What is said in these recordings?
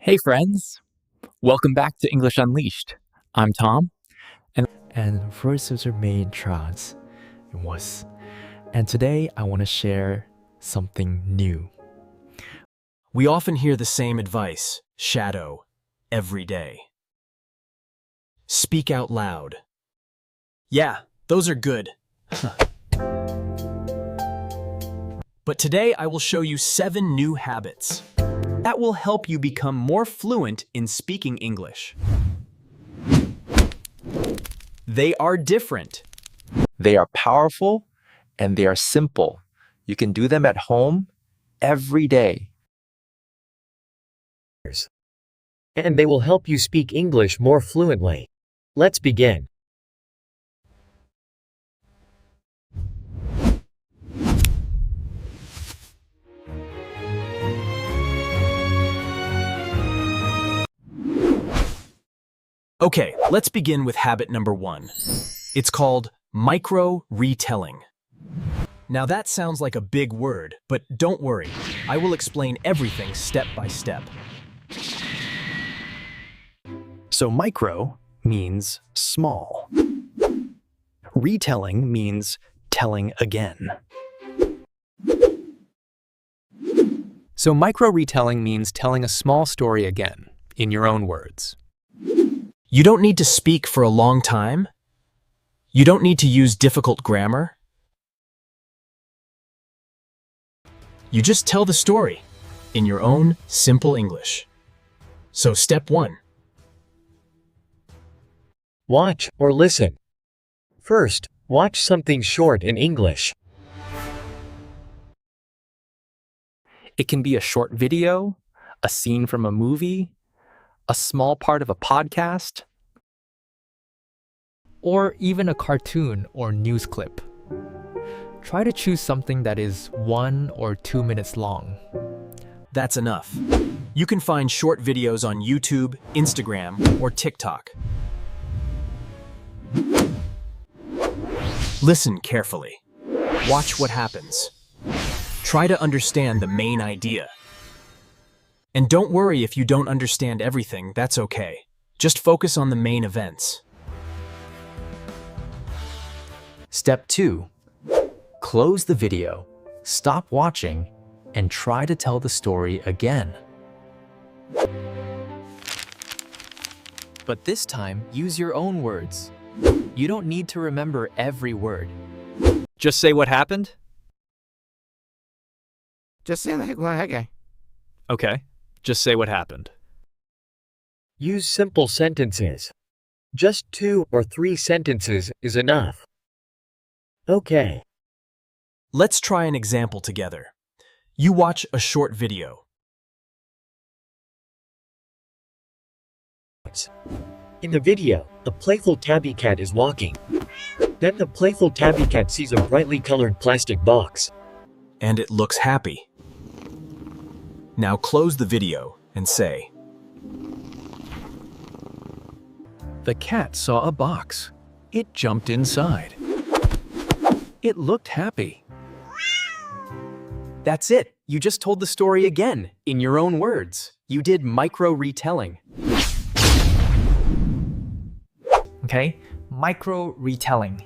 Hey friends, welcome back to English Unleashed. I'm Tom. And voices are made trans. It was. And today I want to share something new. We often hear the same advice, shadow, every day. Speak out loud. Yeah, those are good. But today I will show you 7 new habits that will help you become more fluent in speaking English. They are different. They are powerful and they are simple. You can do them at home every day. And they will help you speak English more fluently. Let's begin. Okay, let's begin with habit number 1. It's called micro-retelling. Now that sounds like a big word, but don't worry. I will explain everything step by step. So micro means small. Retelling means telling again. So micro-retelling means telling a small story again, in your own words. You don't need to speak for a long time. You don't need to use difficult grammar. You just tell the story in your own simple English. So step 1. Watch or listen. First, watch something short in English. It can be a short video, a scene from a movie, a small part of a podcast, or even a cartoon or news clip. Try to choose something that is 1 or 2 minutes long. That's enough. You can find short videos on YouTube, Instagram, or TikTok. Listen carefully. Watch what happens. Try to understand the main idea. And don't worry if you don't understand everything, that's okay. Just focus on the main events. Step 2. Close the video, stop watching, and try to tell the story again. But this time, use your own words. You don't need to remember every word. Just say what happened? Okay, just say what happened. Use simple sentences. Just 2 or 3 sentences is enough. Okay. Let's try an example together. You watch a short video. In the video, a playful tabby cat is walking. Then the playful tabby cat sees a brightly colored plastic box. And it looks happy. Now close the video and say, The cat saw a box. It jumped inside. It looked happy. that's it. You just told the story again, in your own words. You did micro-retelling. Okay, micro-retelling.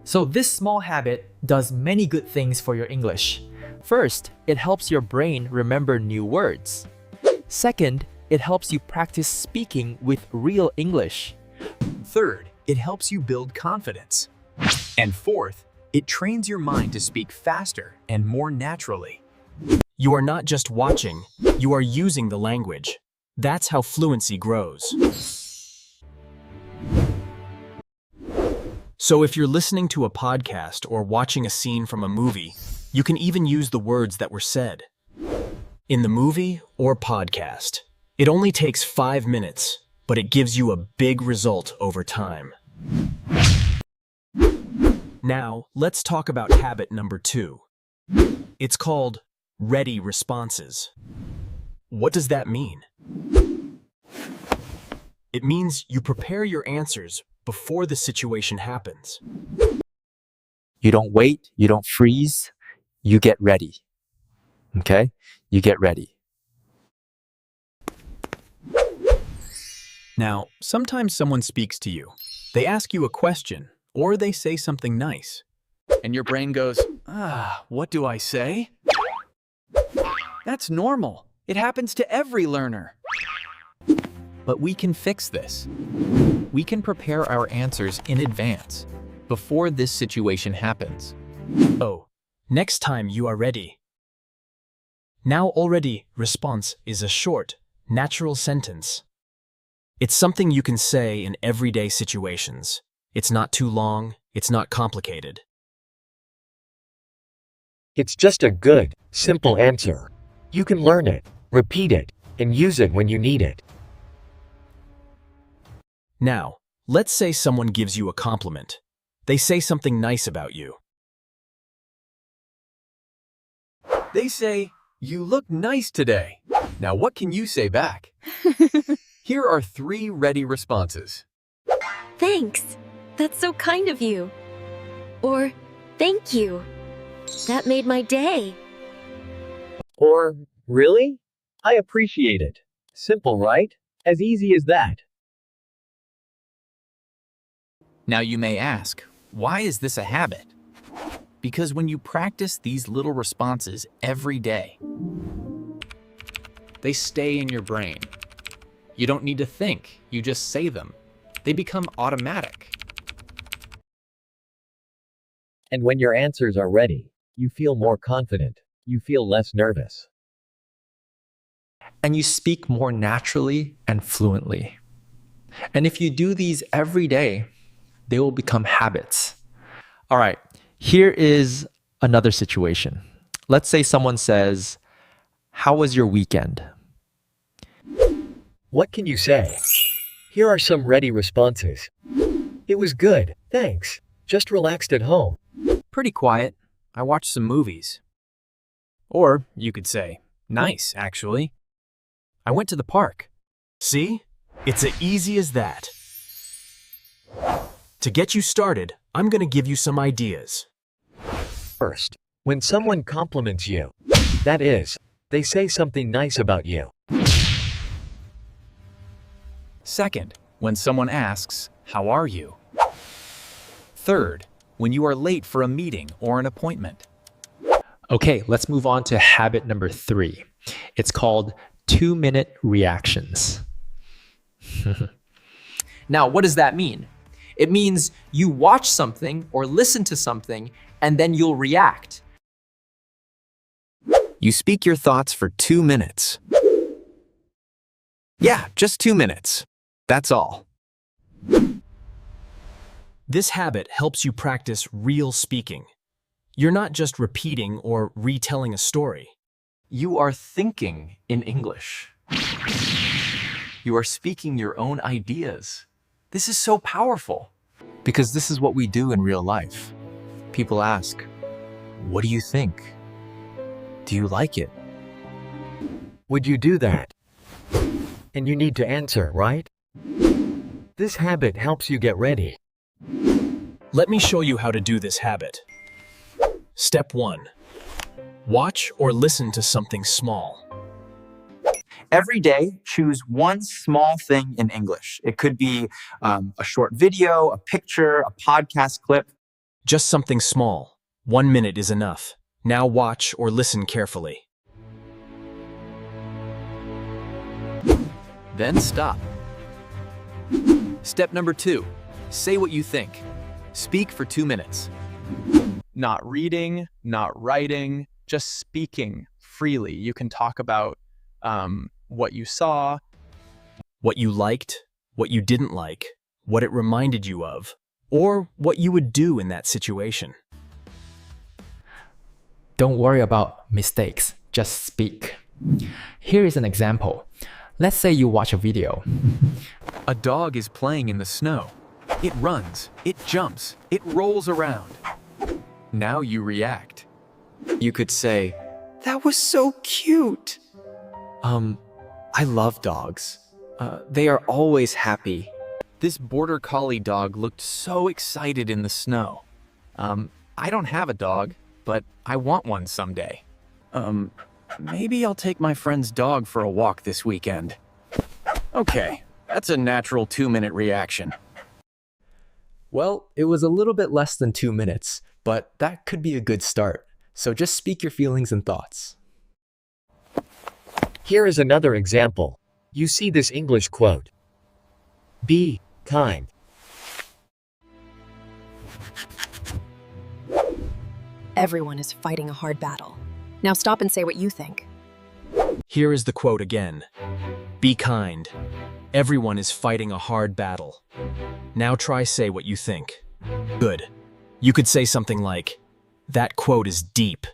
So this small habit does many good things for your English. First, it helps your brain remember new words. Second, it helps you practice speaking with real English. Third, it helps you build confidence. And fourth, it trains your mind to speak faster and more naturally. You are not just watching, you are using the language. That's how fluency grows. So if you're listening to a podcast or watching a scene from a movie, you can even use the words that were said. In the movie or podcast, it only takes 5 minutes, but it gives you a big result over time. Now, let's talk about habit number 2. It's called ready responses. What does that mean? It means you prepare your answers before the situation happens. You don't wait, you don't freeze, you get ready. Okay? You get ready. Now, sometimes someone speaks to you. They ask you a question, or they say something nice. And your brain goes, what do I say? That's normal. It happens to every learner. But we can fix this. We can prepare our answers in advance, before this situation happens. Oh, next time you are ready. Now already response is a short, natural sentence. It's something you can say in everyday situations. It's not too long, it's not complicated. It's just a good, simple answer. You can learn it, repeat it, and use it when you need it. Now, let's say someone gives you a compliment. They say something nice about you. They say, "You look nice today." Now what can you say back? Here are 3 ready responses. Thanks. That's so kind of you. Or, thank you. That made my day. Or, really? I appreciate it. Simple, right? As easy as that. Now you may ask, why is this a habit? Because when you practice these little responses every day, they stay in your brain. You don't need to think, you just say them. They become automatic. And when your answers are ready, you feel more confident. You feel less nervous. And you speak more naturally and fluently. And if you do these every day, they will become habits. All right, here is another situation. Let's say someone says, "How was your weekend?" What can you say? Here are some ready responses. It was good, thanks. Just relaxed at home. Pretty quiet. I watched some movies. Or you could say, nice, actually. I went to the park. See? It's as easy as that. To get you started, I'm going to give you some ideas. First, when someone compliments you, that is, they say something nice about you. Second, when someone asks, "How are you?" Third, when you are late for a meeting or an appointment. Okay, let's move on to habit number 3. It's called 2-minute reactions. Now, what does that mean? It means you watch something or listen to something and then you'll react. You speak your thoughts for 2 minutes. Yeah, just 2 minutes. That's all. This habit helps you practice real speaking. You're not just repeating or retelling a story. You are thinking in English. You are speaking your own ideas. This is so powerful because this is what we do in real life. People ask, "What do you think? Do you like it?" Would you do that? And you need to answer, right? This habit helps you get ready. Let me show you how to do this habit. Step 1. Watch or listen to something small. Every day, choose one small thing in English. It could be a short video, a picture, a podcast clip. Just something small. 1 minute is enough. Now watch or listen carefully. Then stop. Step number 2. Say what you think. Speak for 2 minutes. Not reading, not writing, just speaking freely. You can talk about what you saw, what you liked, what you didn't like, what it reminded you of, or what you would do in that situation. Don't worry about mistakes, just speak. Here is an example. Let's say you watch a video. A dog is playing in the snow. It runs, it jumps, it rolls around. Now you react. You could say, "That was so cute." I love dogs. They are always happy. This border collie dog looked so excited in the snow. I don't have a dog, but I want one someday. Maybe I'll take my friend's dog for a walk this weekend. Okay, That's a natural 2-minute reaction. Well, it was a little bit less than 2 minutes, but that could be a good start. So just speak your feelings and thoughts. Here is another example. You see this English quote. Be kind. Everyone is fighting a hard battle. Now stop and say what you think. Here is the quote again. Be kind. Everyone is fighting a hard battle. Now try say what you think. Good. You could say something like, that quote is deep.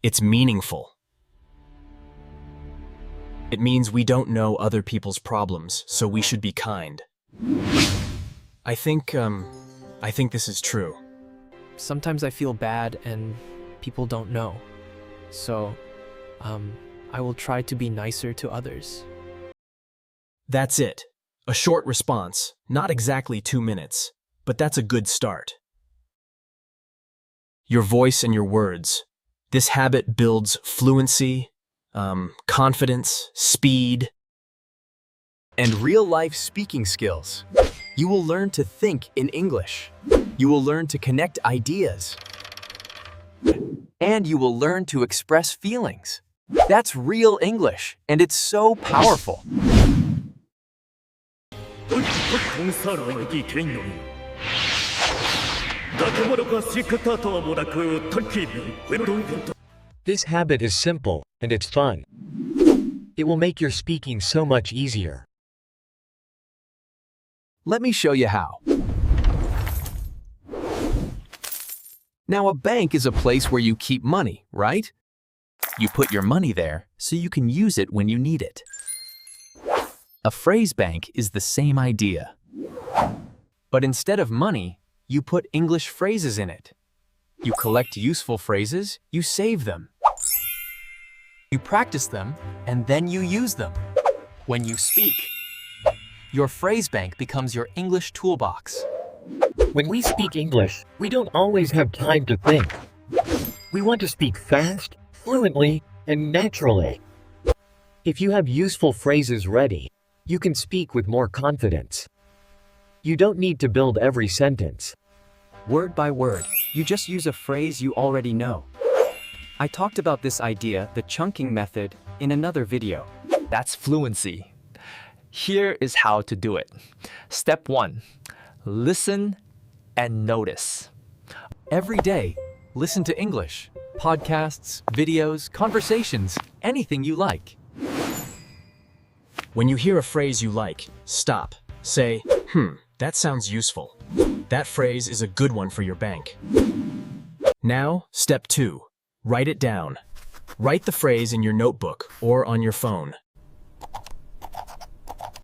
It's meaningful. It means we don't know other people's problems, so we should be kind. I think this is true. Sometimes I feel bad and people don't know. So, I will try to be nicer to others. That's it. A short response, not exactly 2 minutes, but that's a good start. Your voice and your words. This habit builds fluency, confidence, speed, And real-life speaking skills. You will learn to think in English. You will learn to connect ideas. And you will learn to express feelings. That's real English, and it's so powerful. This habit is simple, and it's fun. It will make your speaking so much easier. Let me show you how. Now, a bank is a place where you keep money, right? You put your money there so you can use it when you need it. A phrase bank is the same idea. But instead of money, you put English phrases in it. You collect useful phrases, you save them. You practice them, and then you use them. When you speak, your phrase bank becomes your English toolbox. When we speak English, we don't always have time to think. We want to speak fast, fluently, and naturally. If you have useful phrases ready, you can speak with more confidence. You don't need to build every sentence. Word by word, you just use a phrase you already know. I talked about this idea, the chunking method, in another video. That's fluency. Here is how to do it. Step 1, listen and notice. Every day, listen to English, podcasts, videos, conversations, anything you like. When you hear a phrase you like, stop. Say, that sounds useful. That phrase is a good one for your bank. Now, step 2. Write it down. Write the phrase in your notebook or on your phone.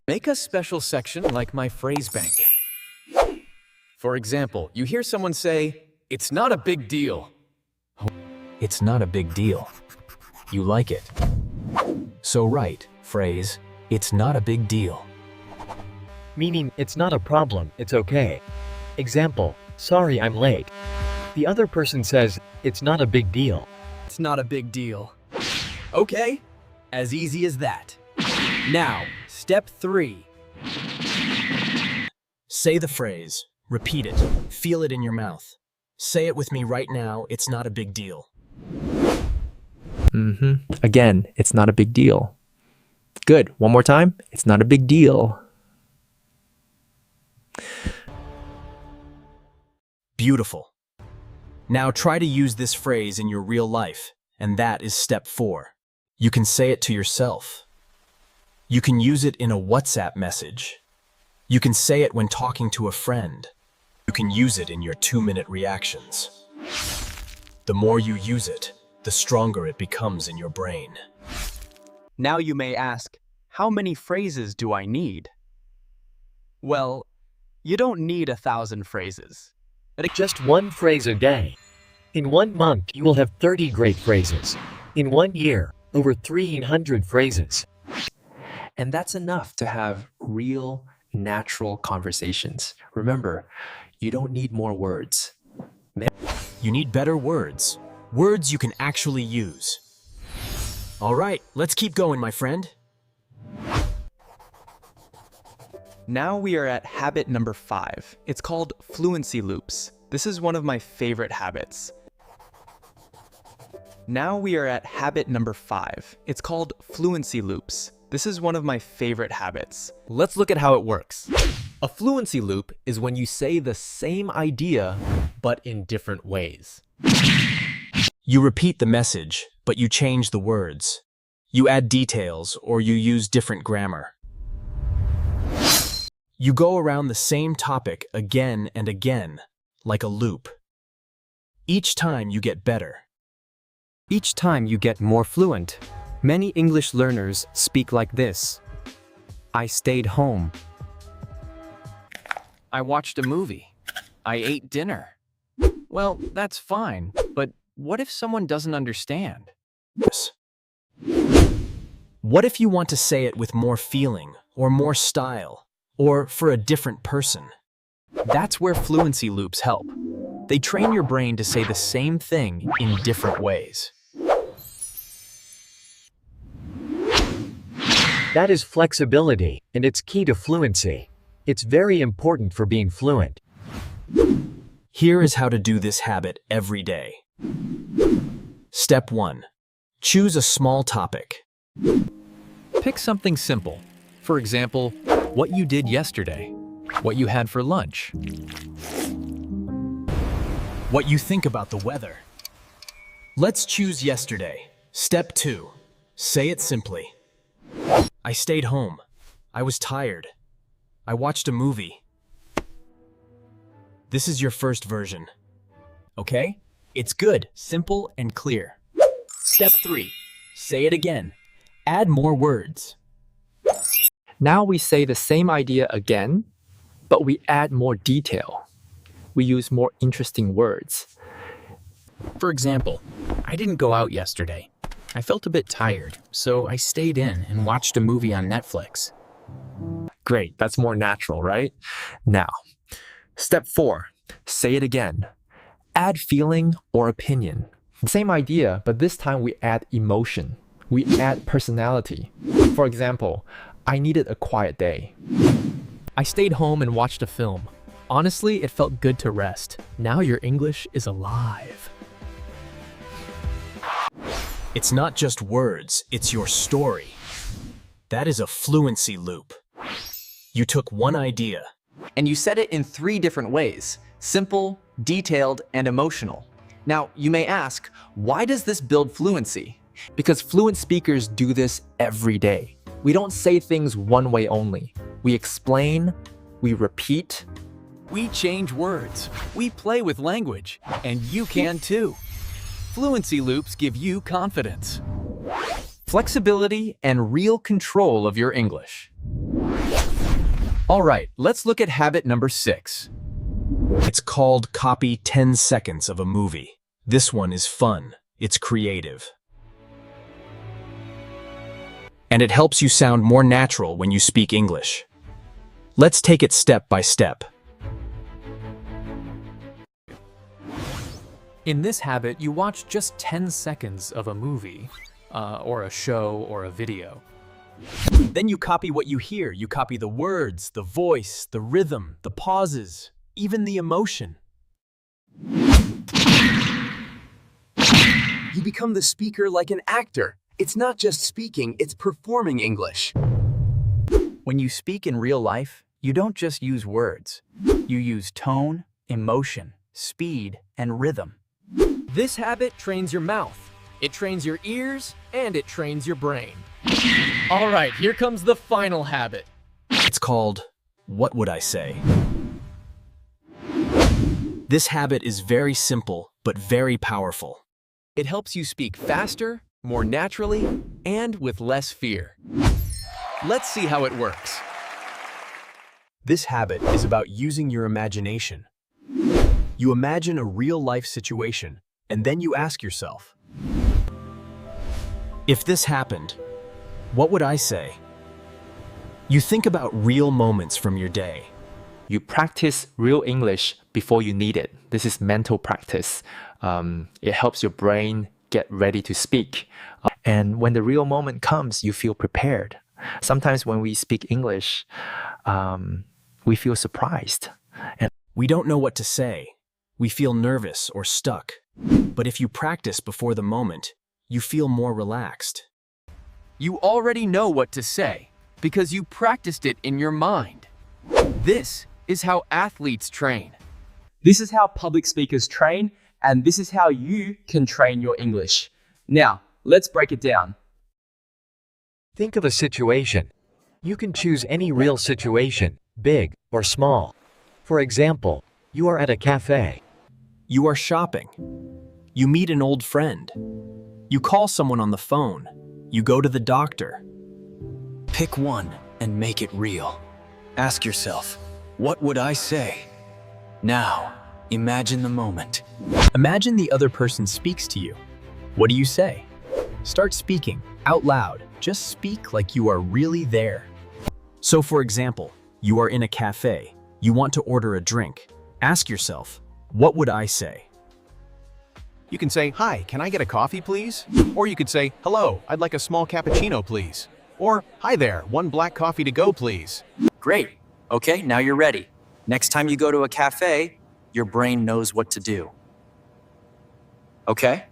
Make a special section like my phrase bank. For example, you hear someone say, "It's not a big deal." It's not a big deal. You like it. So write, phrase, it's not a big deal. Meaning, it's not a problem, it's okay. Example, sorry I'm late. The other person says, it's not a big deal. It's not a big deal. Okay, as easy as that. Now, step 3. Say the phrase. Repeat it. Feel it in your mouth. Say it with me right now, it's not a big deal. Again, it's not a big deal. Good. One more time. It's not a big deal. Beautiful. Now try to use this phrase in your real life, and that is step 4. You can say it to yourself. You can use it in a WhatsApp message. You can say it when talking to a friend. You can use it in your 2-minute reactions. The more you use it, the stronger it becomes in your brain. Now you may ask, how many phrases do I need? Well, you don't need 1,000 phrases. Just one phrase a day. In 1 month, you will have 30 great phrases. In 1 year, over 300 phrases. And that's enough to have real, natural conversations. Remember, you don't need more words. You need better words. Words you can actually use. All right, let's keep going, my friend. Now we are at habit number 5. It's called fluency loops. This is one of my favorite habits. Now we are at habit number 5. It's called fluency loops. This is one of my favorite habits. Let's look at how it works. A fluency loop is when you say the same idea, but in different ways. You repeat the message, but you change the words. You add details, or you use different grammar. You go around the same topic again and again, like a loop. Each time you get better. Each time you get more fluent. Many English learners speak like this. I stayed home. I watched a movie. I ate dinner. Well, that's fine, but what if someone doesn't understand? What if you want to say it with more feeling, or more style, or for a different person? That's where fluency loops help. They train your brain to say the same thing in different ways. That is flexibility, and it's key to fluency. It's very important for being fluent. Here is how to do this habit every day. Step 1. Choose a small topic. Pick something simple. For example, what you did yesterday, what you had for lunch. What you think about the weather. Let's choose yesterday. Step 2. Say it simply. I stayed home. I was tired. I watched a movie. This is your first version. Okay? It's good, simple, and clear. Step 3. Say it again. Add more words. Now we say the same idea again, but we add more detail. We use more interesting words. For example, I didn't go out yesterday. I felt a bit tired, so I stayed in and watched a movie on Netflix. Great, that's more natural, right? Now, step 4, say it again. Add feeling or opinion. Same idea, but this time we add emotion. We add personality. For example, I needed a quiet day. I stayed home and watched a film. Honestly, it felt good to rest. Now your English is alive. It's not just words, it's your story. That is a fluency loop. You took one idea, And you said it in 3 different ways: simple, detailed, and emotional. Now, you may ask, why does this build fluency? Because fluent speakers do this every day. We don't say things one way only. We explain, we repeat. We change words. We play with language. And you can too. Fluency loops give you confidence, Flexibility and real control of your English. All right, let's look at habit number 6. It's called copy 10 seconds of a movie. This one is fun. It's creative. And it helps you sound more natural when you speak English. Let's take it step by step. In this habit, you watch just 10 seconds of a movie, or a show, or a video. Then you copy what you hear. You copy the words, the voice, the rhythm, the pauses, even the emotion. You become the speaker like an actor. It's not just speaking, it's performing English. When you speak in real life, you don't just use words. You use tone, emotion, speed, and rhythm. This habit trains your mouth, it trains your ears, and it trains your brain. All right, here comes the final habit. It's called, what would I say? This habit is very simple, but very powerful. It helps you speak faster, more naturally, and with less fear. Let's see how it works. This habit is about using your imagination. You imagine a real-life situation, and then you ask yourself, if this happened, what would I say? You think about real moments from your day. You practice real English before you need it. This is mental practice. It helps your brain get ready to speak. And when the real moment comes, you feel prepared. Sometimes when we speak English, we feel surprised. And We don't know what to say. We feel nervous or stuck. But if you practice before the moment, you feel more relaxed. You already know what to say because you practiced it in your mind. This is how athletes train. This is how public speakers train, and this is how you can train your English. Now, let's break it down. Think of a situation. You can choose any real situation, big or small. For example, you are at a cafe. You are shopping. You meet an old friend. You call someone on the phone. You go to the doctor. Pick one and make it real. Ask yourself, what would I say? Now, imagine the moment. Imagine the other person speaks to you. What do you say? Start speaking out loud. Just speak like you are really there. So for example, you are in a cafe. You want to order a drink. Ask yourself, what would I say? You can say, "Hi, can I get a coffee, please?" Or you could say, "Hello, I'd like a small cappuccino, please." Or, "Hi there, one black coffee to go, please." Great. Okay, now you're ready. Next time you go to a cafe, your brain knows what to do. Okay?